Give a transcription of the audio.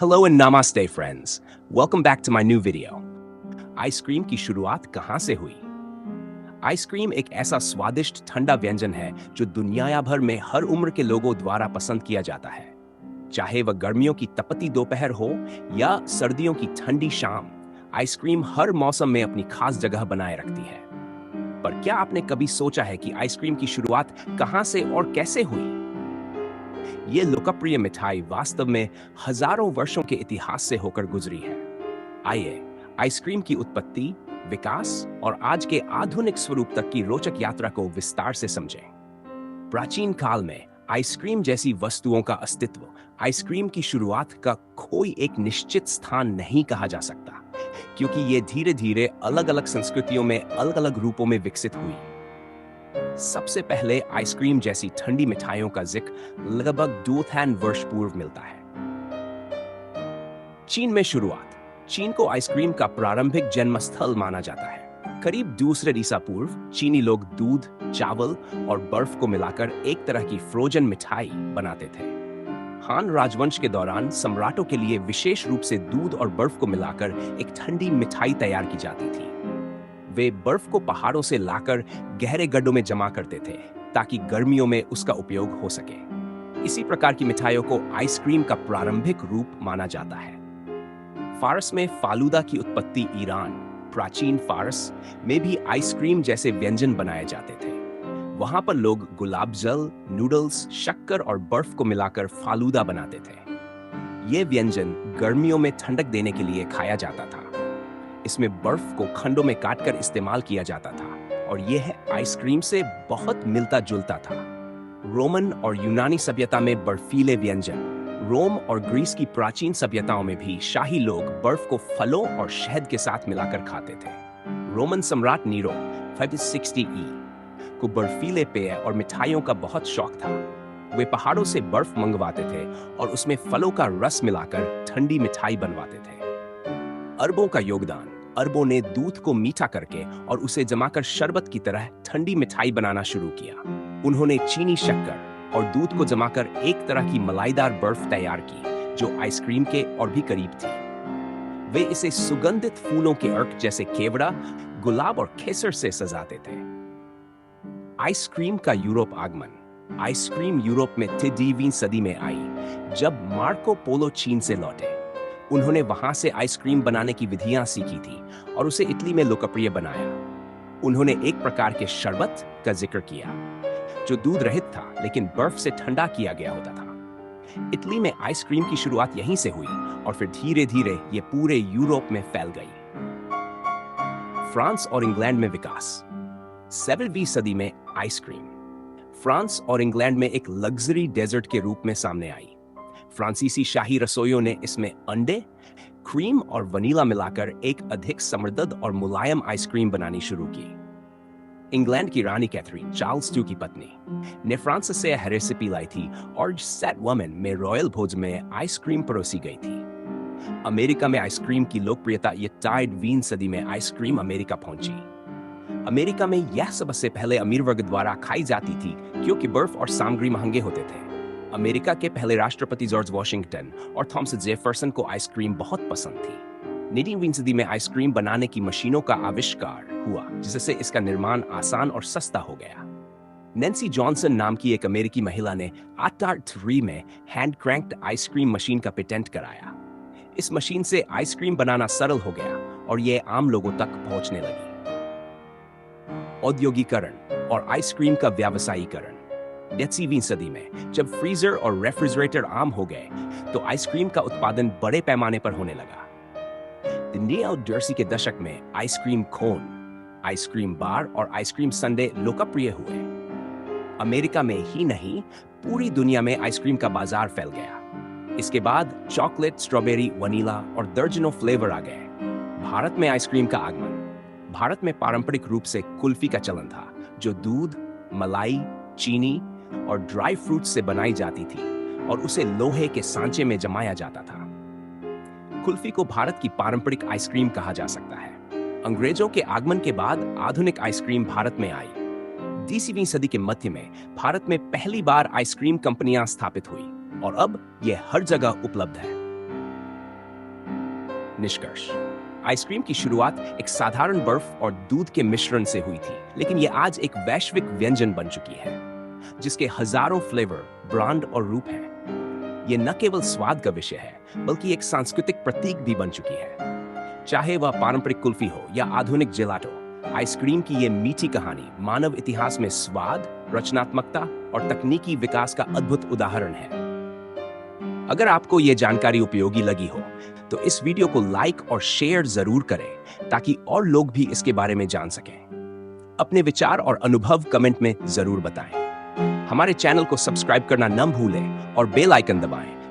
Hello and namaste friends. Welcome back to my new video. Ice cream की शुरुआत कहां से हुई? आइसक्रीम एक ऐसा स्वादिष्ट ठंडा व्यंजन है जो दुनिया भर में हर उम्र के लोगों द्वारा पसंद किया जाता है। चाहे वह गर्मियों की तपती दोपहर हो या सर्दियों की ठंडी शाम, आइसक्रीम हर मौसम में अपनी खास जगह बनाए रखती है। पर क्या आपने कभी सोचा है कि आइसक्रीम की शुरुआत कहां से और कैसे हुई? ये लोकप्रिय मिठाई वास्तव में हजारों वर्षों के इतिहास से होकर गुजरी है। आइए आइसक्रीम की उत्पत्ति, विकास और आज के आधुनिक स्वरूप तक की रोचक यात्रा को विस्तार से समझें। प्राचीन काल में आइसक्रीम जैसी वस्तुओं का अस्तित्व आइसक्रीम की शुरुआत का कोई एक निश्चित स्थान नहीं कहा जा सकता, क्योंकि ये धीरे धीरे अलग अलग संस्कृतियों में अलग अलग रूपों में विकसित हुई। सबसे पहले आइसक्रीम जैसी ठंडी मिठाइयों का जिक्र लगभग 2000 वर्ष पूर्व मिलता है। चीन में शुरुआत। चीन को आइसक्रीम का प्रारंभिक जन्मस्थल माना जाता है। करीब दूसरे ईसा पूर्व चीनी लोग दूध, चावल और बर्फ को मिलाकर एक तरह की फ्रोजन मिठाई बनाते थे। हान राजवंश के दौरान सम्राटों के लिए विशेष रूप से दूध और बर्फ को मिलाकर एक ठंडी मिठाई तैयार की जाती थी। वे बर्फ को पहाड़ों से लाकर गहरे गड्ढों में जमा करते थे ताकि गर्मियों में उसका उपयोग हो सके। इसी प्रकार की मिठाइयों को आइसक्रीम का प्रारंभिक रूप माना जाता है। फारस में फालूदा की उत्पत्ति ईरान, प्राचीन फारस में भी आइसक्रीम जैसे व्यंजन बनाए जाते थे। वहां पर लोग गुलाब जल, नूडल्स, शक्कर और बर्फ को मिलाकर फालूदा बनाते थे। ये व्यंजन गर्मियों में ठंडक देने के लिए खाया जाता था। इसमें बर्फ को खंडों में काटकर इस्तेमाल किया जाता था और यह आइसक्रीम से बहुत मिलता जुलता था। रोमन और यूनानी सभ्यता में बर्फीले व्यंजन। रोम और ग्रीस की प्राचीन सभ्यताओं में भी शाही लोग बर्फ को फलों और शहद के साथ मिलाकर खाते थे। रोमन सम्राट नीरो 560 ई को बर्फीले पेय और मिठाइयों का बहुत शौक था। वे पहाड़ों से बर्फ मंगवाते थे और उसमें फलों का रस मिलाकर ठंडी मिठाई बनवाते थे। अरबों का योगदान। अरबों ने दूध को मीठा करके और उसे जमाकर शरबत की तरह ठंडी मिठाई बनाना शुरू किया। उन्होंने चीनी, शक्कर और दूध को जमाकर एक तरह की मलाईदार बर्फ तैयार की जो आइसक्रीम के और भी करीब थी। वे इसे सुगंधित फूलों के अर्क जैसे केवड़ा, गुलाब और केसर से सजाते थे। आइसक्रीम का यूरोप आगमन। आइसक्रीम यूरोप में 13वीं सदी में आई जब मार्को पोलो चीन से लौटे। उन्होंने वहां से आइसक्रीम बनाने की विधियां सीखी थी और उसे इटली में लोकप्रिय बनाया। उन्होंने एक प्रकार के शरबत का जिक्र किया जो दूध रहित था लेकिन बर्फ से ठंडा किया गया होता था। इटली में आइसक्रीम की शुरुआत यहीं से हुई और फिर धीरे धीरे ये पूरे यूरोप में फैल गई। फ्रांस और इंग्लैंड में विकास। 7वीं सदी में आइसक्रीम फ्रांस और इंग्लैंड में एक लग्जरी डेजर्ट के रूप में सामने आई। फ्रांसीसी शाही रसोइयों ने इसमें अंडे, क्रीम और वनीला मिलाकर एक अधिक समृद्ध और मुलायम आइसक्रीम बनानी शुरू की। इंग्लैंड की रानी कैथरीन, चार्ल्स II की पत्नी, ने फ्रांस से यह रेसिपी लाई थी और सेट वुमन में रॉयल भोज में आइसक्रीम परोसी गई थी। अमेरिका में आइसक्रीम की लोकप्रियता ये टाइड 20वीं सदी में आइसक्रीम अमेरिका पहुंची। अमेरिका में यह सबसे पहले अमीर वर्ग द्वारा खाई जाती थी क्योंकि बर्फ और सामग्री महंगे होते थे। अमेरिका के पहले राष्ट्रपति जॉर्ज वॉशिंगटन और थॉमस जेफरसन को आइसक्रीम बहुत पसंद थी। 19वीं सदी में आइसक्रीम बनाने की मशीनों का आविष्कार हुआ जिससे इसका निर्माण आसान और सस्ता हो गया। नैन्सी जॉनसन नाम की एक अमेरिकी महिला ने 883 में हैंड क्रैंक्ड आइसक्रीम मशीन का पेटेंट कराया। इस मशीन से आइसक्रीम बनाना सरल हो गया और यह आम लोगों तक पहुंचने लगी। औद्योगिकरण और आइसक्रीम का व्यावसायीकरण। 10वीं सदी में जब फ्रीजर और रेफ्रिजरेटर आम हो गए तो आइसक्रीम का उत्पादन बड़े पैमाने पर होने लगा। न्यू जर्सी के दशक में आइसक्रीम कोन, आइसक्रीम बार और आइसक्रीम संडे लोकप्रिय हुए। अमेरिका में ही नहीं पूरी दुनिया में आइसक्रीम का बाजार फैल गया। इसके बाद चॉकलेट, स्ट्रॉबेरी, वनीला और दर्जनों फ्लेवर आ गए। भारत में आइसक्रीम का आगमन। भारत में पारंपरिक रूप से कुल्फी का चलन था जो दूध, मलाई, चीनी और ड्राई फ्रूट से बनाई जाती थी और उसे लोहे के सांचे में जमाया जाता था। कुल्फी को भारत की पारंपरिक आइसक्रीम कहा जा सकता है। अंग्रेजों के आगमन के बाद आधुनिक आइसक्रीम भारत में आई। 20वीं सदी के मध्य में भारत में पहली बार आइसक्रीम कंपनियां स्थापित हुई और अब यह हर जगह उपलब्ध है। निष्कर्ष। आइसक्रीम की शुरुआत एक साधारण बर्फ और दूध के मिश्रण से हुई थी, लेकिन ये आज एक वैश्विक व्यंजन बन चुकी है जिसके हजारों फ्लेवर, ब्रांड और रूप हैं। ये न केवल स्वाद का विषय है बल्कि एक सांस्कृतिक प्रतीक भी बन चुकी है। चाहे वह पारंपरिक कुल्फी हो या आधुनिक जेलाटो, आइसक्रीम की ये मीठी कहानी मानव इतिहास में स्वाद, रचनात्मकता और तकनीकी विकास का अद्भुत उदाहरण है। अगर आपको ये जानकारी उपयोगी लगी हो तो इस वीडियो को लाइक और शेयर जरूर करें ताकि और लोग भी इसके बारे में जान सकें। अपने विचार और अनुभव कमेंट में जरूर बताएं। हमारे चैनल को सब्सक्राइब करना न भूलें और बेल आइकन दबाएं